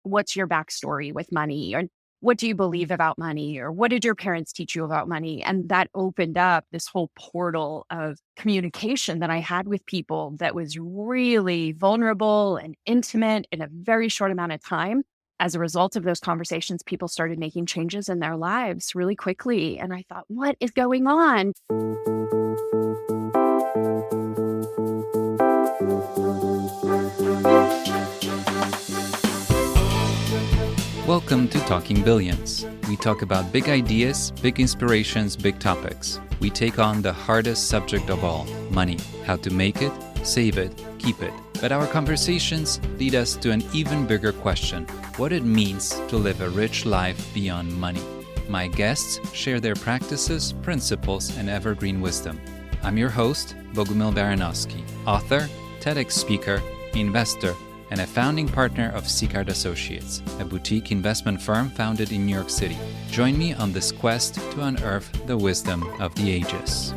what's your backstory with money? Or what do you believe about money? Or what did your parents teach you about money? And that opened up this whole portal of communication that I had with people that was really vulnerable and intimate in a very short amount of time. As a result of those conversations, people started making changes in their lives really quickly. And I thought, what is going on? Welcome to Talking Billions. We talk about big ideas, big inspirations, big topics. We take on the hardest subject of all, money, how to make it, save it, keep it. But our conversations lead us to an even bigger question, what it means to live a rich life beyond money. My guests share their practices, principles, and evergreen wisdom. I'm your host, Bogumil Baranowski, author, TEDx speaker, investor, and a founding partner of Seekart Associates, a boutique investment firm founded in New York City. Join me on this quest to unearth the wisdom of the ages.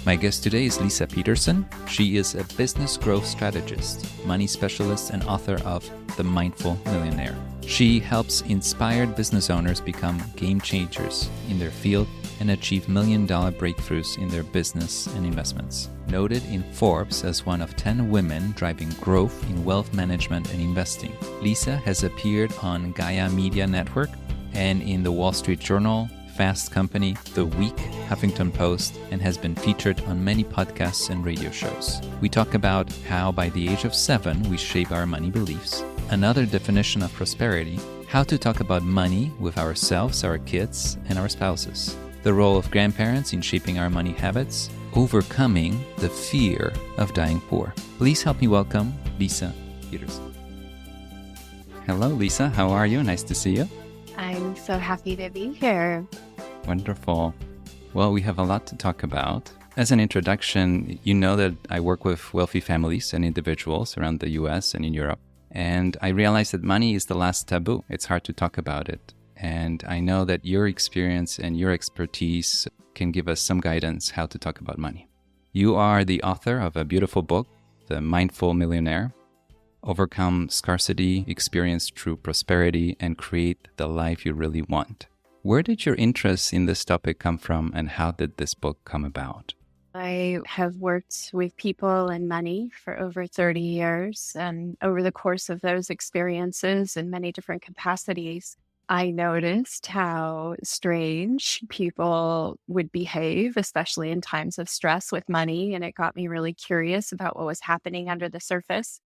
My guest today is Leisa Peterson. She is a business growth strategist, money specialist, and author of The Mindful Millionaire. She helps inspired business owners become game changers in their field and achieve million-dollar breakthroughs in their business and investments. Noted in Forbes as one of 10 women driving growth in wealth management and investing, Leisa has appeared on Gaia Media Network and in the Wall Street Journal, FastCompany, The Week, Huffington Post, and has been featured on many podcasts and radio shows. We talk about how by the age of 7 we shape our money beliefs, another definition of prosperity, how to talk about money with ourselves, our kids, and our spouses, the role of grandparents in shaping our money habits, overcoming the fear of dying poor. Please help me welcome Leisa Peterson. Hello, Leisa. How are you? Nice to see you. I'm so happy to be here. Wonderful. Well, we have a lot to talk about. As an introduction, you know that I work with wealthy families and individuals around the US and in Europe. And I realized that money is the last taboo. It's hard to talk about it. And I know that your experience and your expertise can give us some guidance how to talk about money. You are the author of a beautiful book, The Mindful Millionaire, Overcome Scarcity, Experience True Prosperity, and Create the Life You Really Want. Where did your interest in this topic come from, and how did this book come about? I have worked with people and money for over 30 years. And over the course of those experiences in many different capacities, I noticed how strange people would behave, especially in times of stress with money. And it got me really curious about what was happening under the surface.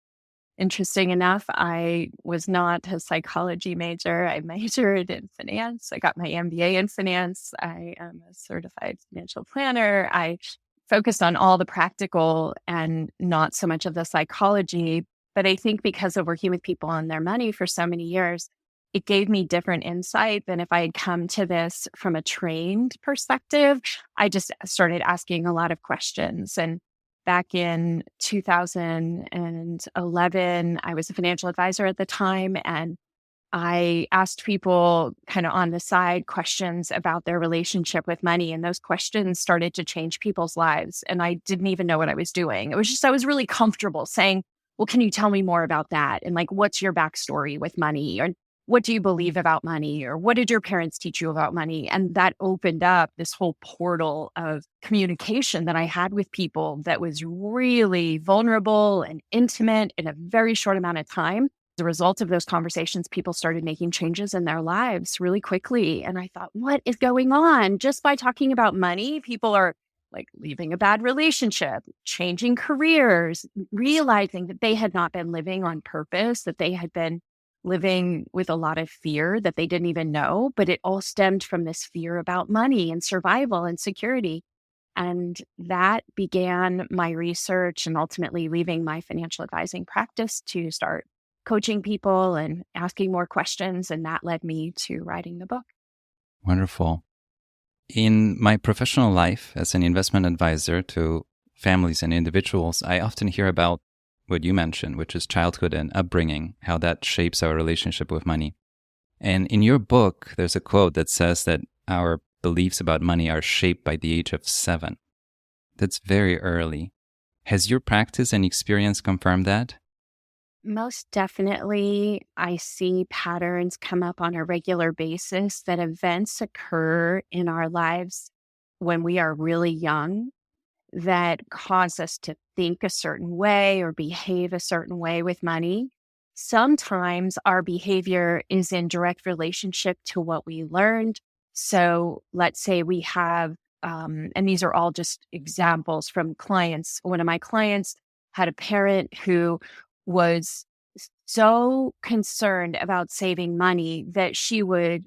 Interesting enough, I was not a psychology major. I majored in finance. I got my MBA in finance. I am a certified financial planner. I focused on all the practical and not so much of the psychology. But I think because of working with people on their money for so many years, it gave me different insight than if I had come to this from a trained perspective. I just started asking a lot of questions. And back in 2011, I was a financial advisor at the time, and I asked people kind of on the side questions about their relationship with money. And those questions started to change people's lives. And I didn't even know what I was doing. It was just, I was really comfortable saying, well, can you tell me more about that? And like, what's your backstory with money? Or what do you believe about money? Or what did your parents teach you about money? And that opened up this whole portal of communication that I had with people that was really vulnerable and intimate in a very short amount of time. As a result of those conversations, people started making changes in their lives really quickly. And I thought, what is going on? Just by talking about money, people are like leaving a bad relationship, changing careers, realizing that they had not been living on purpose, that they had been living with a lot of fear that they didn't even know, but it all stemmed from this fear about money and survival and security. And that began my research and ultimately leaving my financial advising practice to start coaching people and asking more questions. And that led me to writing the book. Wonderful. In my professional life as an investment advisor to families and individuals, I often hear about what you mentioned, which is childhood and upbringing, how that shapes our relationship with money. And in your book, there's a quote that says that our beliefs about money are shaped by the age of 7. That's very early. Has your practice and experience confirmed that? Most definitely, I see patterns come up on a regular basis that events occur in our lives when we are really young that cause us to think a certain way or behave a certain way with money. Sometimes our behavior is in direct relationship to what we learned. So let's say we have, and these are all just examples from clients. One of my clients had a parent who was so concerned about saving money that she would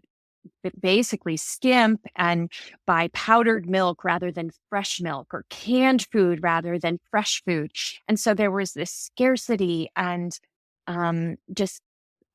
basically skimp and buy powdered milk rather than fresh milk or canned food rather than fresh food. And so there was this scarcity and just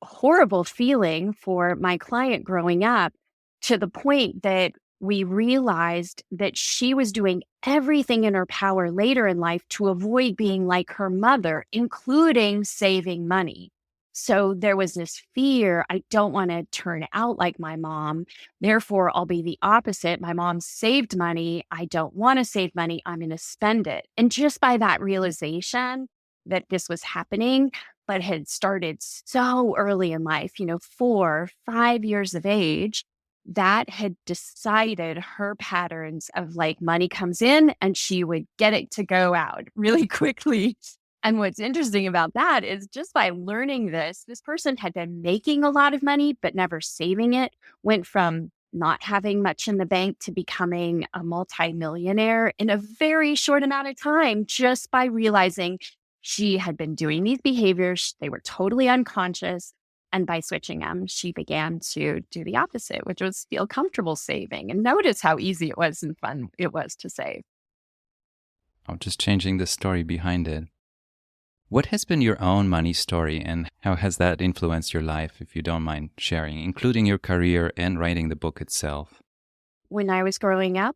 horrible feeling for my client growing up to the point that we realized that she was doing everything in her power later in life to avoid being like her mother, including saving money. So there was this fear, I don't want to turn out like my mom. Therefore, I'll be the opposite. My mom saved money. I don't want to save money. I'm going to spend it. And just by that realization that this was happening, but had started so early in life, 4, 5 years of age, that had decided her patterns of like money comes in and she would get it to go out really quickly. And what's interesting about that is just by learning this person had been making a lot of money, but never saving it, went from not having much in the bank to becoming a multimillionaire in a very short amount of time, just by realizing she had been doing these behaviors. They were totally unconscious. And by switching them, she began to do the opposite, which was feel comfortable saving and notice how easy it was and fun it was to save. I'm just changing the story behind it. What has been your own money story and how has that influenced your life, if you don't mind sharing, including your career and writing the book itself? When I was growing up,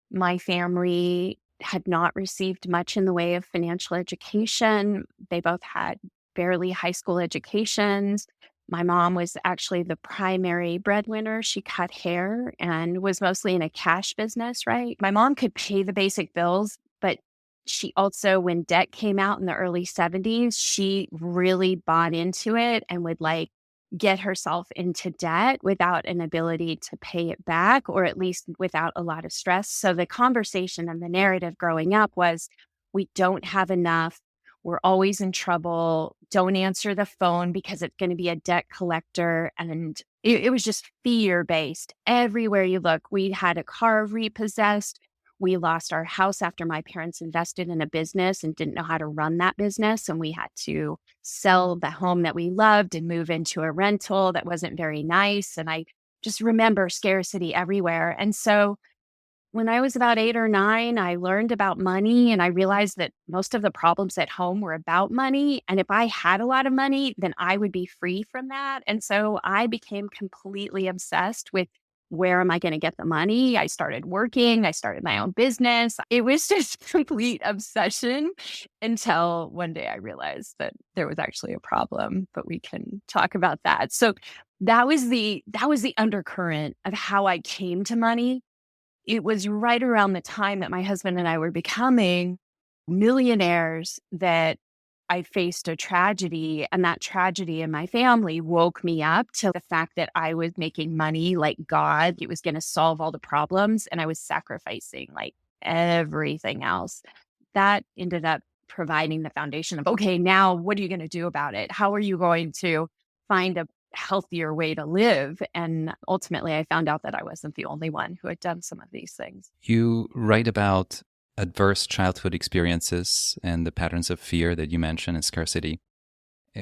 my family had not received much in the way of financial education. They both had barely high school educations. My mom was actually the primary breadwinner. She cut hair and was mostly in a cash business, right? My mom could pay the basic bills, but she also, when debt came out in the early 70s, she really bought into it and would like get herself into debt without an ability to pay it back, or at least without a lot of stress. So the conversation and the narrative growing up was, we don't have enough. We're always in trouble. Don't answer the phone because it's going to be a debt collector. And it was just fear-based. Everywhere you look, we had a car repossessed. We lost our house after my parents invested in a business and didn't know how to run that business. And we had to sell the home that we loved and move into a rental that wasn't very nice. And I just remember scarcity everywhere. And so when I was about 8 or 9, I learned about money and I realized that most of the problems at home were about money. And if I had a lot of money, then I would be free from that. And so I became completely obsessed with, where am I going to get the money? I started working. I started my own business. It was just complete obsession until one day I realized that there was actually a problem, but we can talk about that. So that was the undercurrent of how I came to money. It was right around the time that my husband and I were becoming millionaires that I faced a tragedy, and that tragedy in my family woke me up to the fact that I was making money like God. It was going to solve all the problems, and I was sacrificing like everything else. That ended up providing the foundation of, okay, now what are you going to do about it? How are you going to find a healthier way to live? And ultimately, I found out that I wasn't the only one who had done some of these things. You write about adverse childhood experiences and the patterns of fear that you mentioned and scarcity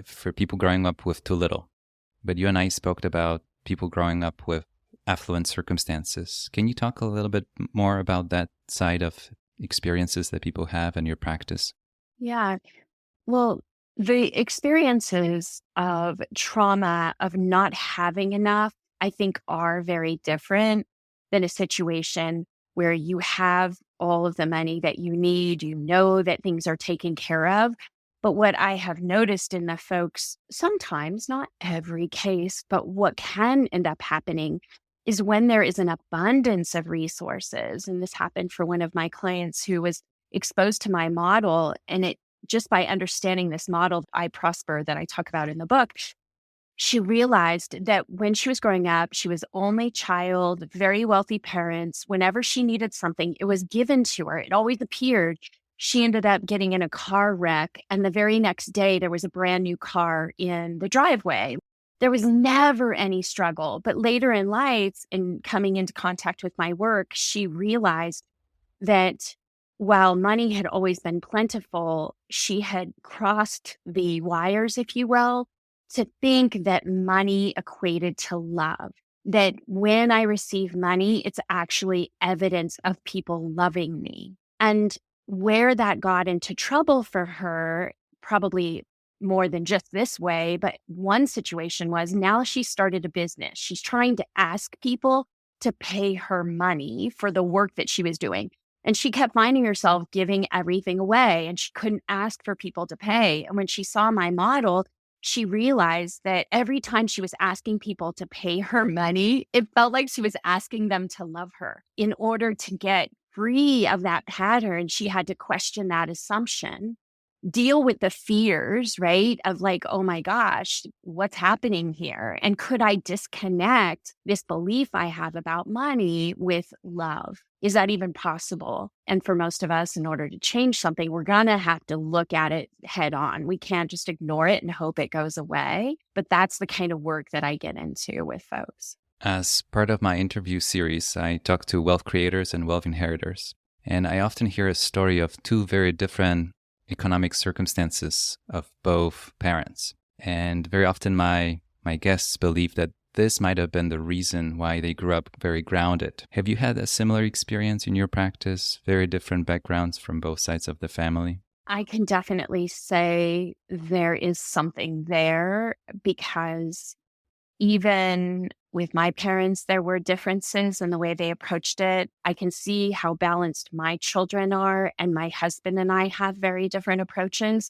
for people growing up with too little. But you and I spoke about people growing up with affluent circumstances. Can you talk a little bit more about that side of experiences that people have in your practice? Yeah. Well, the experiences of trauma, of not having enough, I think are very different than a situation where you have all of the money that you need, you know that things are taken care of. But what I have noticed in the folks, sometimes, not every case, but what can end up happening is when there is an abundance of resources. And this happened for one of my clients who was exposed to my model, and it just by understanding this model, I Prosper, that I talk about in the book, she realized that when she was growing up, she was only child, very wealthy parents. Whenever she needed something, it was given to her. It always appeared. She ended up getting in a car wreck, and the very next day, there was a brand new car in the driveway. There was never any struggle. But later in life, and coming into contact with my work, she realized that while money had always been plentiful, she had crossed the wires, if you will, to think that money equated to love. That when I receive money, it's actually evidence of people loving me. And where that got into trouble for her, probably more than just this way, but one situation was now she started a business. She's trying to ask people to pay her money for the work that she was doing. And she kept finding herself giving everything away, and she couldn't ask for people to pay. And when she saw my model, she realized that every time she was asking people to pay her money, it felt like she was asking them to love her. In order to get free of that pattern, she had to question that assumption, deal with the fears, right? Of like, oh my gosh, what's happening here? And could I disconnect this belief I have about money with love? Is that even possible? And for most of us, in order to change something, we're going to have to look at it head on. We can't just ignore it and hope it goes away. But that's the kind of work that I get into with folks. As part of my interview series, I talk to wealth creators and wealth inheritors. And I often hear a story of two very different economic circumstances of both parents. And very often my guests believe that this might have been the reason why they grew up very grounded. Have you had a similar experience in your practice? Very different backgrounds from both sides of the family? I can definitely say there is something there, because even with my parents, there were differences in the way they approached it. I can see how balanced my children are, and my husband and I have very different approaches.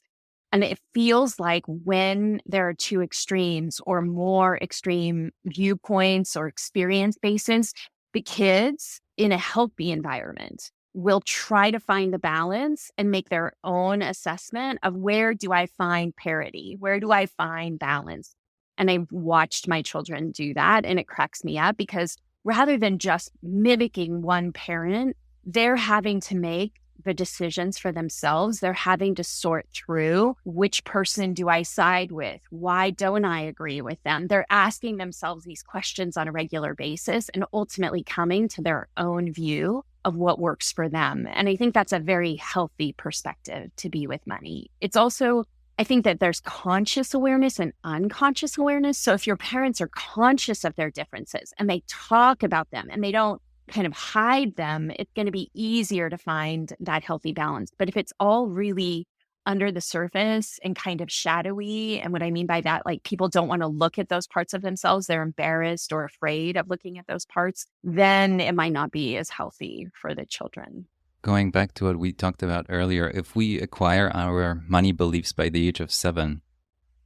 And it feels like when there are two extremes or more extreme viewpoints or experience bases, the kids in a healthy environment will try to find the balance and make their own assessment of where do I find parity? Where do I find balance? And I've watched my children do that, and it cracks me up because rather than just mimicking one parent, they're having to make the decisions for themselves. They're having to sort through which person do I side with? Why don't I agree with them? They're asking themselves these questions on a regular basis and ultimately coming to their own view of what works for them. And I think that's a very healthy perspective to be with money. It's also, I think that there's conscious awareness and unconscious awareness. So if your parents are conscious of their differences and they talk about them and they don't kind of hide them, it's going to be easier to find that healthy balance. But if it's all really under the surface and kind of shadowy, and what I mean by that, like people don't want to look at those parts of themselves, they're embarrassed or afraid of looking at those parts, then it might not be as healthy for the children. Going back to what we talked about earlier, if we acquire our money beliefs by the age of 7,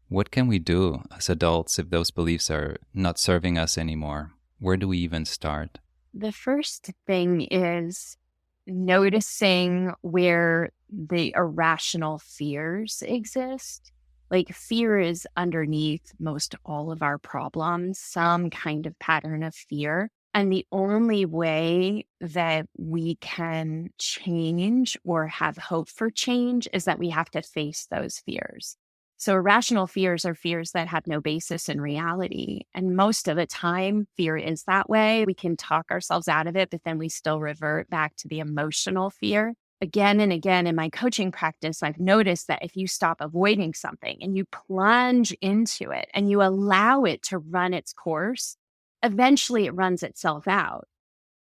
what can we do as adults if those beliefs are not serving us anymore? Where do we even start? The first thing is noticing where the irrational fears exist. Like fear is underneath most all of our problems, some kind of pattern of fear. And the only way that we can change or have hope for change is that we have to face those fears. So irrational fears are fears that have no basis in reality. And most of the time, fear is that way. We can talk ourselves out of it, but then we still revert back to the emotional fear. Again and again in my coaching practice, I've noticed that if you stop avoiding something and you plunge into it and you allow it to run its course, eventually it runs itself out.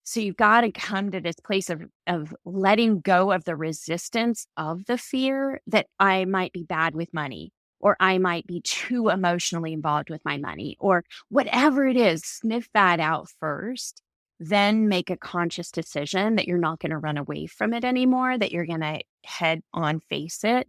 So you've got to come to this place of letting go of the resistance of the fear that I might be bad with money, or I might be too emotionally involved with my money, or whatever it is. Sniff that out first, then make a conscious decision that you're not going to run away from it anymore, that you're going to head on face it.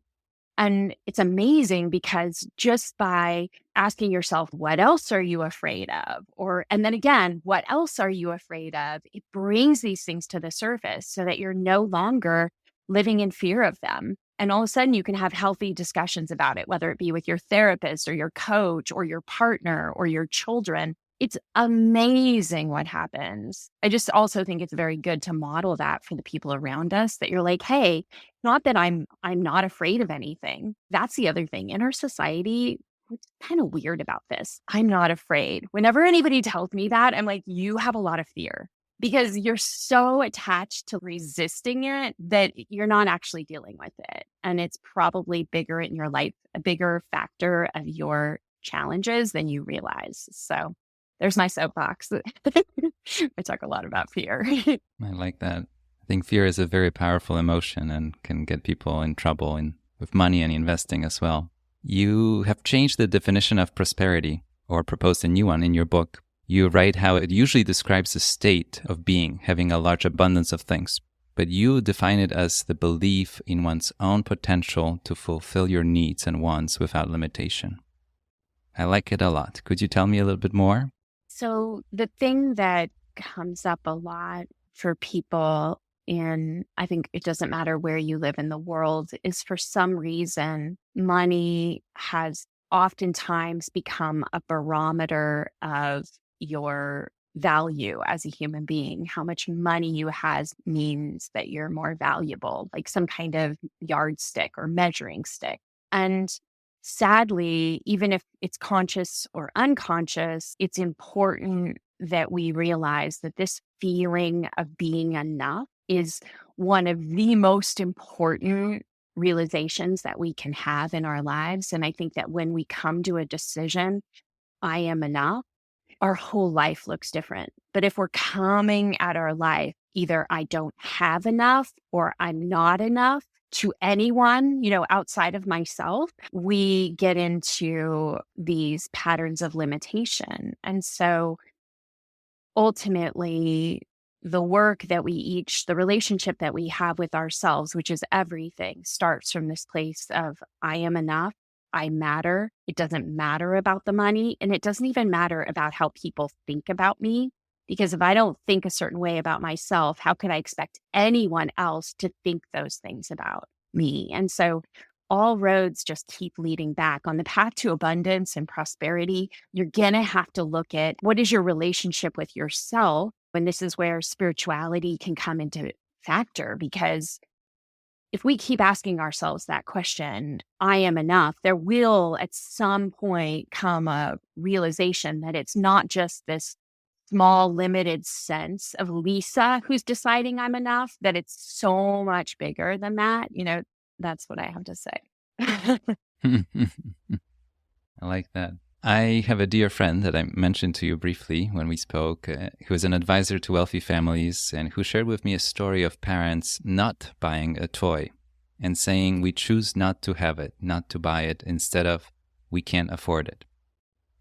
And it's amazing because just by asking yourself, what else are you afraid of? And then again, what else are you afraid of? It brings these things to the surface so that you're no longer living in fear of them. And all of a sudden you can have healthy discussions about it, whether it be with your therapist or your coach or your partner or your children. It's amazing what happens. I just also think it's very good to model that for the people around us, that you're like, hey, not that I'm not afraid of anything. That's the other thing. In our society, it's kind of weird about this. I'm not afraid. Whenever anybody tells me that, I'm like, you have a lot of fear because you're so attached to resisting it that you're not actually dealing with it. And it's probably bigger in your life, a bigger factor of your challenges than you realize. So there's my soapbox. I talk a lot about fear. I like that. I think fear is a very powerful emotion and can get people in trouble with money and investing as well. You have changed the definition of prosperity, or proposed a new one in your book. You write how it usually describes a state of being, having a large abundance of things. But you define it as the belief in one's own potential to fulfill your needs and wants without limitation. I like it a lot. Could you tell me a little bit more? So the thing that comes up a lot for people, and I think it doesn't matter where you live in the world, is for some reason, money has oftentimes become a barometer of your value as a human being. How much money you have means that you're more valuable, like some kind of yardstick or measuring stick. And sadly, even if it's conscious or unconscious, it's important that we realize that this feeling of being enough is one of the most important realizations that we can have in our lives. And I think that when we come to a decision, I am enough, our whole life looks different. But if we're coming at our life, either I don't have enough or I'm not enough to anyone, outside of myself, we get into these patterns of limitation. And so ultimately, the work that the relationship that we have with ourselves, which is everything, starts from this place of I am enough, I matter. It doesn't matter about the money, and it doesn't even matter about how people think about me. Because if I don't think a certain way about myself, how could I expect anyone else to think those things about me? And so all roads just keep leading back. On the path to abundance and prosperity, you're going to have to look at what is your relationship with yourself. And this is where spirituality can come into factor, because if we keep asking ourselves that question, I am enough, there will at some point come a realization that it's not just this small, limited sense of Leisa who's deciding I'm enough, that it's so much bigger than that. That's what I have to say. I like that. I have a dear friend that I mentioned to you briefly when we spoke, who is an advisor to wealthy families and who shared with me a story of parents not buying a toy and saying we choose not to have it, not to buy it, instead of we can't afford it.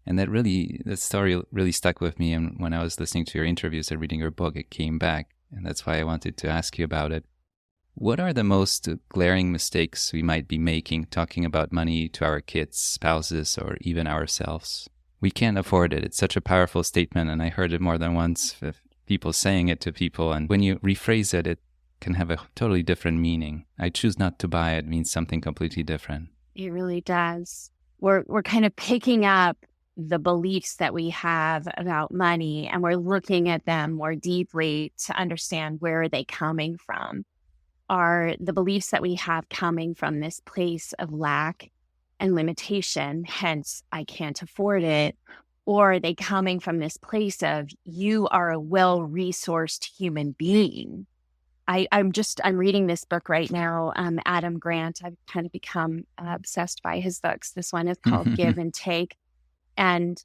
And that story really stuck with me. And when I was listening to your interviews and reading your book, it came back. And that's why I wanted to ask you about it. What are the most glaring mistakes we might be making talking about money to our kids, spouses, or even ourselves? We can't afford it. It's such a powerful statement, and I heard it more than once, people saying it to people. And when you rephrase it, it can have a totally different meaning. I choose not to buy it means something completely different. It really does. We're kind of picking up the beliefs that we have about money, and we're looking at them more deeply to understand where are they coming from. Are the beliefs that we have coming from this place of lack and limitation, hence I can't afford it, or are they coming from this place of you are a well-resourced human being? I'm reading this book right now, Adam Grant. I've kind of become obsessed by his books. This one is called Give and Take. And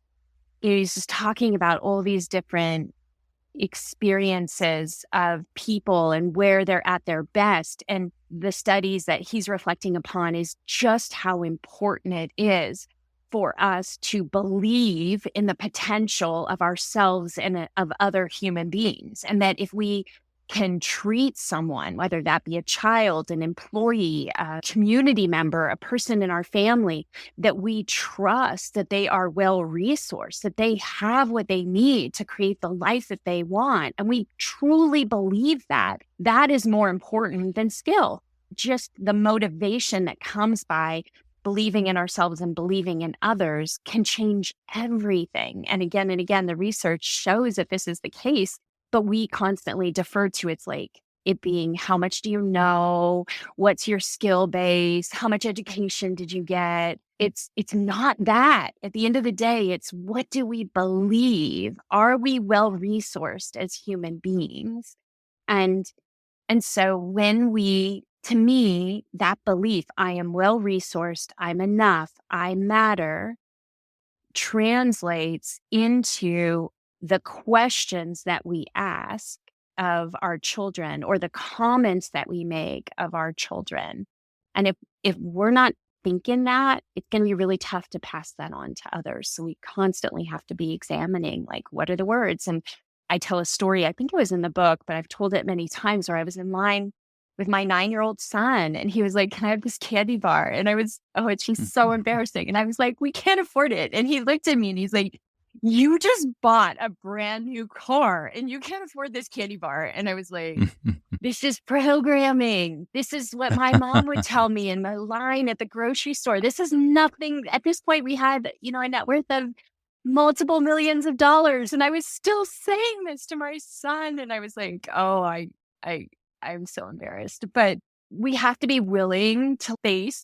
he's just talking about all these different experiences of people and where they're at their best. And the studies that he's reflecting upon is just how important it is for us to believe in the potential of ourselves and of other human beings. And that if we can treat someone, whether that be a child, an employee, a community member, a person in our family, that we trust that they are well-resourced, that they have what they need to create the life that they want. And we truly believe that, that is more important than skill. just the motivation that comes by believing in ourselves and believing in others can change everything. And again, the research shows that this is the case, but we constantly defer to it's like it being, how much do you know? What's your skill base? How much education did you get? It's not that. At the end of the day, it's what do we believe? Are we well resourced as human beings? And so to me, that belief, I am well resourced, I'm enough, I matter, translates into the questions that we ask of our children or the comments that we make of our children. And if we're not thinking that, it's going to be really tough to pass that on to others. So we constantly have to be examining, like, what are the words? And I tell a story, I think it was in the book, but I've told it many times, where I was in line with my 9-year-old son and he was like, can I have this candy bar? And I was, it's just so embarrassing. And I was like, we can't afford it. And he looked at me and he's like, you just bought a brand new car and you can't afford this candy bar. And I was like, this is programming. This is what my mom would tell me in my line at the grocery store. This is nothing. At this point, we had, a net worth of multiple millions of dollars. And I was still saying this to my son. And I was like, I'm so embarrassed. But we have to be willing to face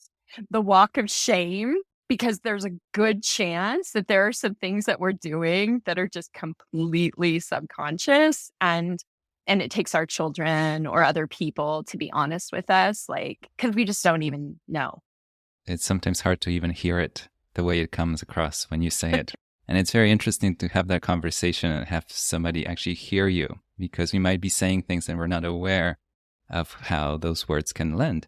the walk of shame, because there's a good chance that there are some things that we're doing that are just completely subconscious. And it takes our children or other people to be honest with us, like, because we just don't even know. It's sometimes hard to even hear it the way it comes across when you say it. And it's very interesting to have that conversation and have somebody actually hear you, because we might be saying things and we're not aware of how those words can land.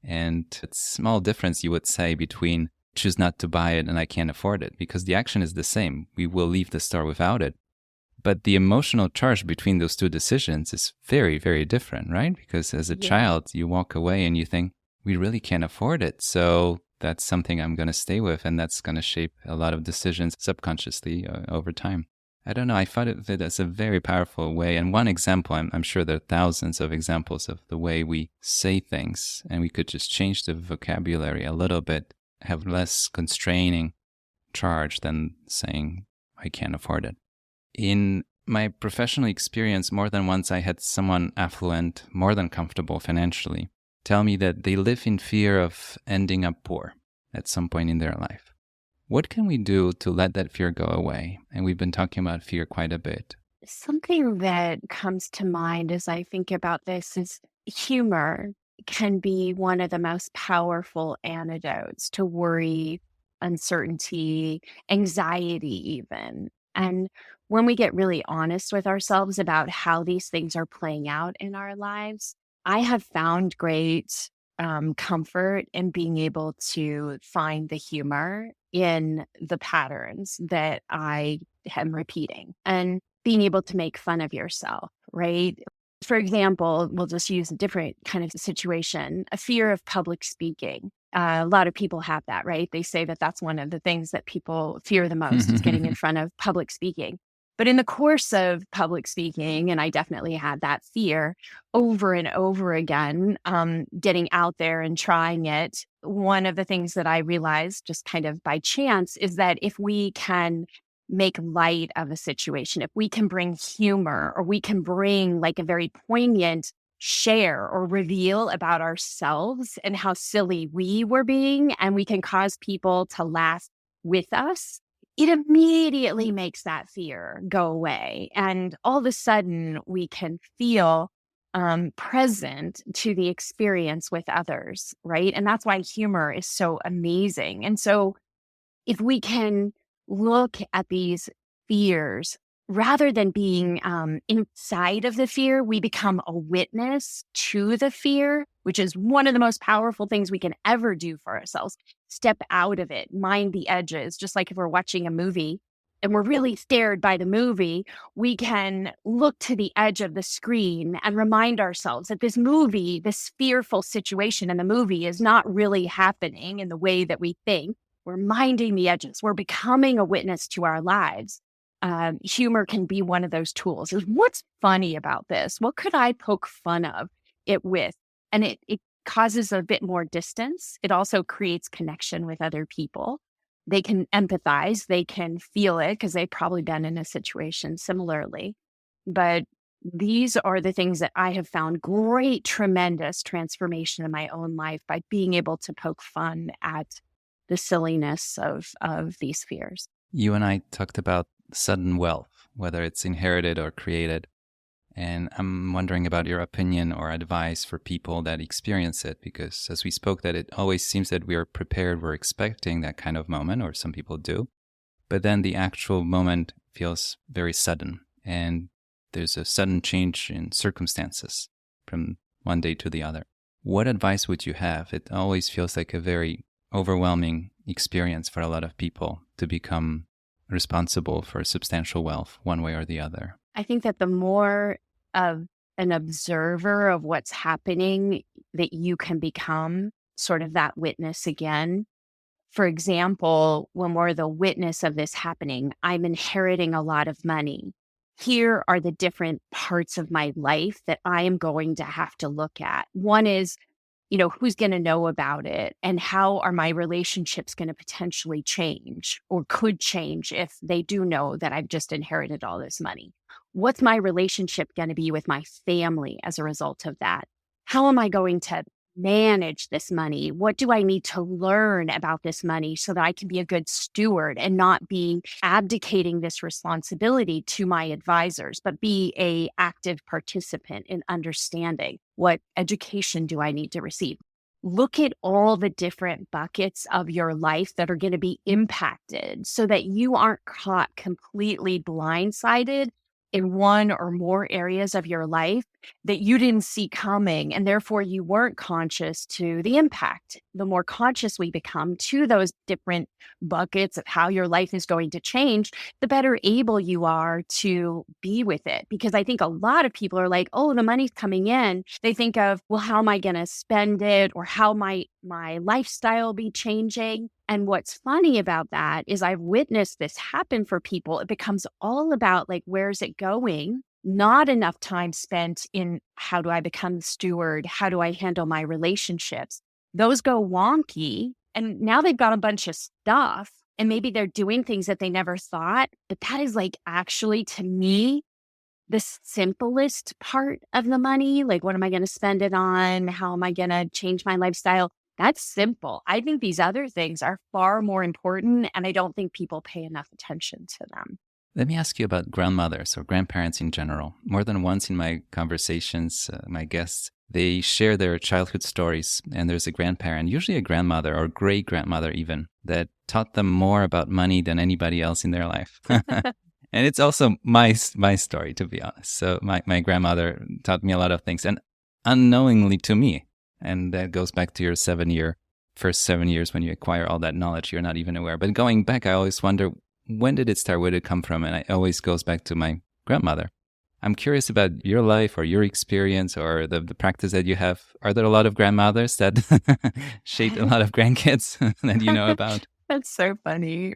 And it's a small difference, you would say, between choose not to buy it and I can't afford it, because the action is the same. We will leave the store without it. But the emotional charge between those two decisions is very, very different, right? Because as a child, you walk away and you think, we really can't afford it. So that's something I'm going to stay with. And that's going to shape a lot of decisions subconsciously over time. I don't know. I thought of it as a very powerful way. And one example, I'm sure there are thousands of examples of the way we say things, and we could just change the vocabulary a little bit, have less constraining charge than saying, I can't afford it. In my professional experience, more than once I had someone affluent, more than comfortable financially, tell me that they live in fear of ending up poor at some point in their life. What can we do to let that fear go away? And we've been talking about fear quite a bit. Something that comes to mind as I think about this is humor can be one of the most powerful antidotes to worry, uncertainty, anxiety even. And when we get really honest with ourselves about how these things are playing out in our lives, I have found great comfort in being able to find the humor in the patterns that I am repeating and being able to make fun of yourself, right? For example, we'll just use a different kind of situation, a fear of public speaking. A lot of people have that, right? They say that that's one of the things that people fear the most is getting in front of public speaking. But in the course of public speaking, and I definitely had that fear over and over again, getting out there and trying it, one of the things that I realized just kind of by chance is that if we can make light of a situation, if we can bring humor, or we can bring like a very poignant share or reveal about ourselves and how silly we were being, and we can cause people to laugh with us, it immediately makes that fear go away. And all of a sudden we can feel present to the experience with others, right? And that's why humor is so amazing. And so if we can look at these fears, rather than being inside of the fear, we become a witness to the fear, which is one of the most powerful things we can ever do for ourselves. Step out of it, mind the edges. Just like if we're watching a movie and we're really scared by the movie, we can look to the edge of the screen and remind ourselves that this movie, this fearful situation in the movie is not really happening in the way that we think. We're minding the edges. We're becoming a witness to our lives. Humor can be one of those tools. What's funny about this? What could I poke fun of it with? And it causes a bit more distance. It also creates connection with other people. They can empathize, they can feel it because they've probably been in a situation similarly. But these are the things that I have found great, tremendous transformation in my own life by being able to poke fun at the silliness of these fears. You and I talked about sudden wealth, whether it's inherited or created. And I'm wondering about your opinion or advice for people that experience it, because as we spoke, that it always seems that we are prepared, we're expecting that kind of moment, or some people do. But then the actual moment feels very sudden, and there's a sudden change in circumstances from one day to the other. What advice would you have? It always feels like a very overwhelming experience for a lot of people to become responsible for substantial wealth one way or the other. I think that the more of an observer of what's happening that you can become, sort of that witness again. For example, when we're the witness of this happening, I'm inheriting a lot of money. Here are the different parts of my life that I am going to have to look at. One is, who's going to know about it, and how are my relationships going to potentially change or could change if they do know that I've just inherited all this money? What's my relationship going to be with my family as a result of that? How am I going to manage this money? What do I need to learn about this money so that I can be a good steward and not be abdicating this responsibility to my advisors, but be a active participant in understanding what education do I need to receive? Look at all the different buckets of your life that are going to be impacted so that you aren't caught completely blindsided in one or more areas of your life that you didn't see coming, and therefore you weren't conscious to the impact. The more conscious we become to those different buckets of how your life is going to change, the better able you are to be with it. Because I think a lot of people are like, oh, the money's coming in. They think of, well, how am I going to spend it, or how might my lifestyle be changing? And what's funny about that is I've witnessed this happen for people. It becomes all about like, where's it going? Not enough time spent in how do I become the steward? How do I handle my relationships? Those go wonky. And now they've got a bunch of stuff, and maybe they're doing things that they never thought. But that is like actually, to me, the simplest part of the money. Like, what am I going to spend it on? How am I going to change my lifestyle? That's simple. I think these other things are far more important, and I don't think people pay enough attention to them. Let me ask you about grandmothers or grandparents in general. More than once in my conversations, my guests, they share their childhood stories, and there's a grandparent, usually a grandmother or great-grandmother even, that taught them more about money than anybody else in their life. And it's also my story, to be honest. So my grandmother taught me a lot of things, and unknowingly to me. And that goes back to your first 7 years when you acquire all that knowledge, you're not even aware. But going back, I always wonder, when did it start? Where did it come from? And it always goes back to my grandmother. I'm curious about your life or your experience or the practice that you have. Are there a lot of grandmothers that shaped a lot of grandkids that you know about? That's so funny.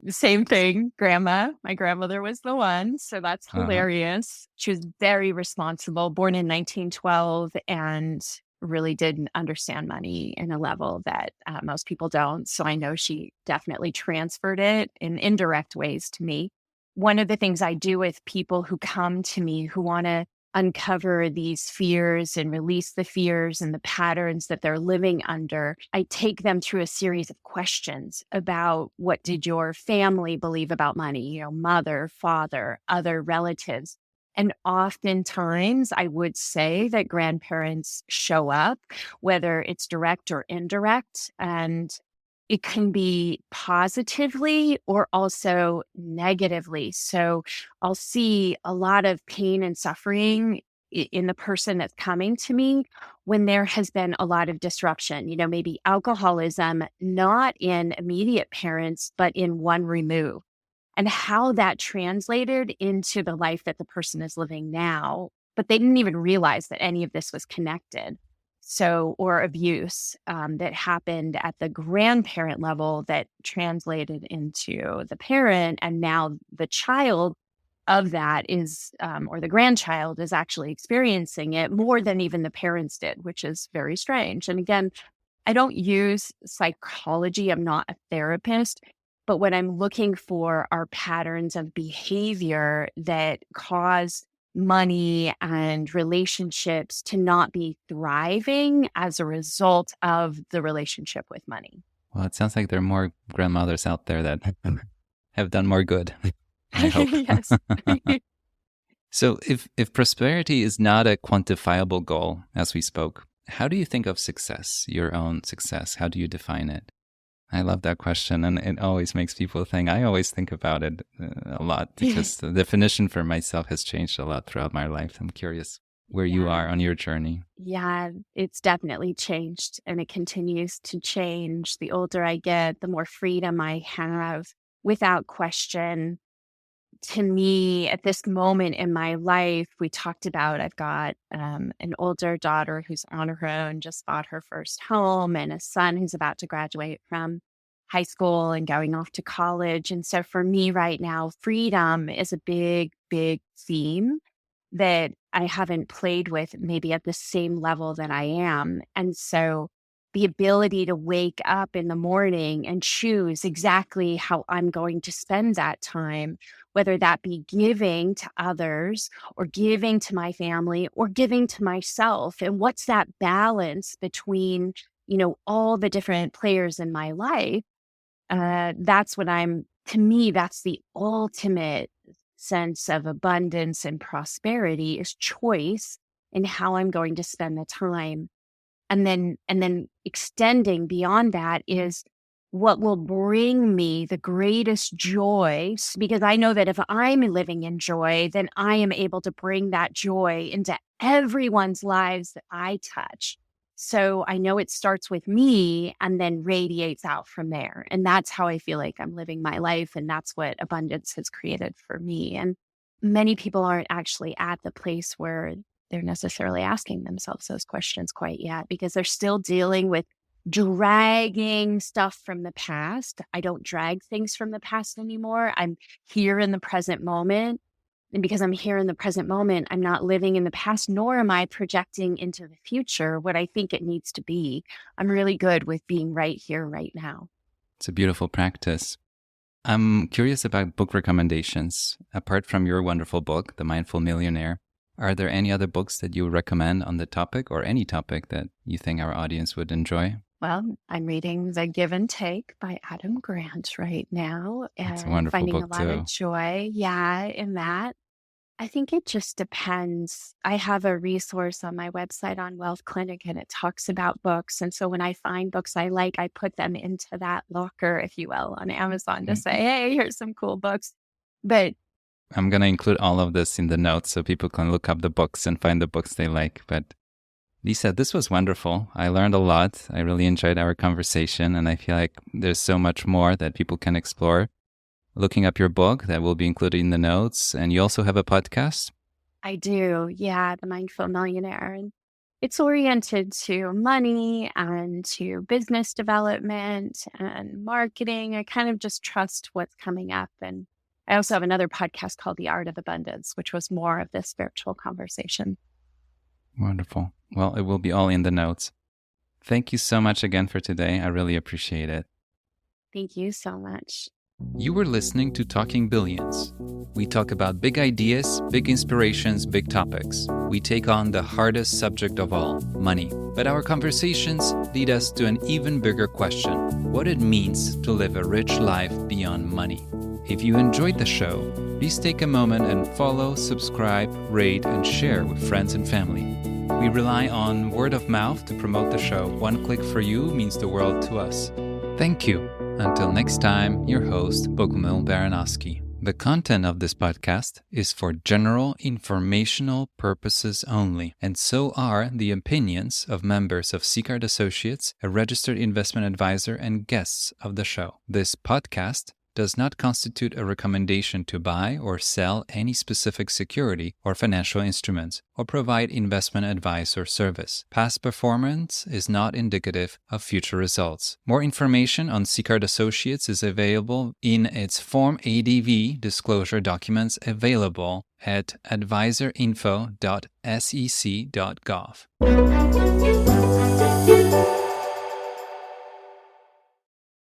Same thing, grandma. My grandmother was the one. So that's hilarious. She was very responsible, born in 1912, and really didn't understand money in a level that most people don't. So I know she definitely transferred it in indirect ways to me. One of the things I do with people who come to me who want to uncover these fears and release the fears and the patterns that they're living under, I take them through a series of questions about, what did your family believe about money? Mother, father, other relatives. And oftentimes I would say that grandparents show up, whether it's direct or indirect, and it can be positively or also negatively. So I'll see a lot of pain and suffering in the person that's coming to me when there has been a lot of disruption, maybe alcoholism, not in immediate parents, but in one remove. And how that translated into the life that the person is living now, but they didn't even realize that any of this was connected. So, or abuse that happened at the grandparent level that translated into the parent, and now the child of that is, or the grandchild is actually experiencing it more than even the parents did, which is very strange. And again, I don't use psychology. I'm not a therapist, but what I'm looking for are patterns of behavior that cause money and relationships to not be thriving as a result of the relationship with money. Well, it sounds like there are more grandmothers out there that have done more good, I hope. Yes. So if prosperity is not a quantifiable goal, as we spoke, how do you think of success, your own success? How do you define it? I love that question, and it always makes people think. I always think about it a lot because the definition for myself has changed a lot throughout my life. I'm curious where you are on your journey. Yeah, it's definitely changed, and it continues to change. The older I get, the more freedom I have, without question. To me, at this moment in my life, we talked about I've got an older daughter who's on her own, just bought her first home, and a son who's about to graduate from high school and going off to college. And so for me right now, freedom is a big, big theme that I haven't played with maybe at the same level that I am. And so the ability to wake up in the morning and choose exactly how I'm going to spend that time, whether that be giving to others or giving to my family or giving to myself. And what's that balance between, all the different players in my life? That's what to me, that's the ultimate sense of abundance and prosperity, is choice in how I'm going to spend the time. And then extending beyond that is what will bring me the greatest joy, because I know that if I'm living in joy, then I am able to bring that joy into everyone's lives that I touch. So I know it starts with me and then radiates out from there. And that's how I feel like I'm living my life. And that's what abundance has created for me. And many people aren't actually at the place where they're necessarily asking themselves those questions quite yet, because they're still dealing with dragging stuff from the past. I don't drag things from the past anymore. I'm here in the present moment. And because I'm here in the present moment, I'm not living in the past, nor am I projecting into the future what I think it needs to be. I'm really good with being right here, right now. It's a beautiful practice. I'm curious about book recommendations. Apart from your wonderful book, The Mindful Millionaire, are there any other books that you would recommend on the topic, or any topic that you think our audience would enjoy? Well, I'm reading The Give and Take by Adam Grant right now. It's a wonderful finding book a lot of joy, in that. I think it just depends. I have a resource on my website on Wealth Clinic, and it talks about books. And so when I find books I like, I put them into that locker, if you will, on Amazon to say, hey, here's some cool books. But I'm going to include all of this in the notes so people can look up the books and find the books they like. But Leisa, this was wonderful. I learned a lot. I really enjoyed our conversation, and I feel like there's so much more that people can explore. Looking up your book that will be included in the notes. And you also have a podcast? I do. Yeah, The Mindful Millionaire. And it's oriented to money and to business development and marketing. I kind of just trust what's coming up. And I also have another podcast called The Art of Abundance, which was more of this spiritual conversation. Wonderful. Well, it will be all in the notes. Thank you so much again for today. I really appreciate it. Thank you so much. You were listening to Talking Billions. We talk about big ideas, big inspirations, big topics. We take on the hardest subject of all, money. But our conversations lead us to an even bigger question: what it means to live a rich life beyond money. If you enjoyed the show, please take a moment and follow, subscribe, rate, and share with friends and family. We rely on word of mouth to promote the show. One click for you means the world to us. Thank you. Until next time, your host, Bogumil Baranowski. The content of this podcast is for general informational purposes only, and so are the opinions of members of Seacard Associates, a registered investment advisor, and guests of the show. This podcast does not constitute a recommendation to buy or sell any specific security or financial instruments, or provide investment advice or service. Past performance is not indicative of future results. More information on Sicard Associates is available in its Form ADV disclosure documents available at advisorinfo.sec.gov.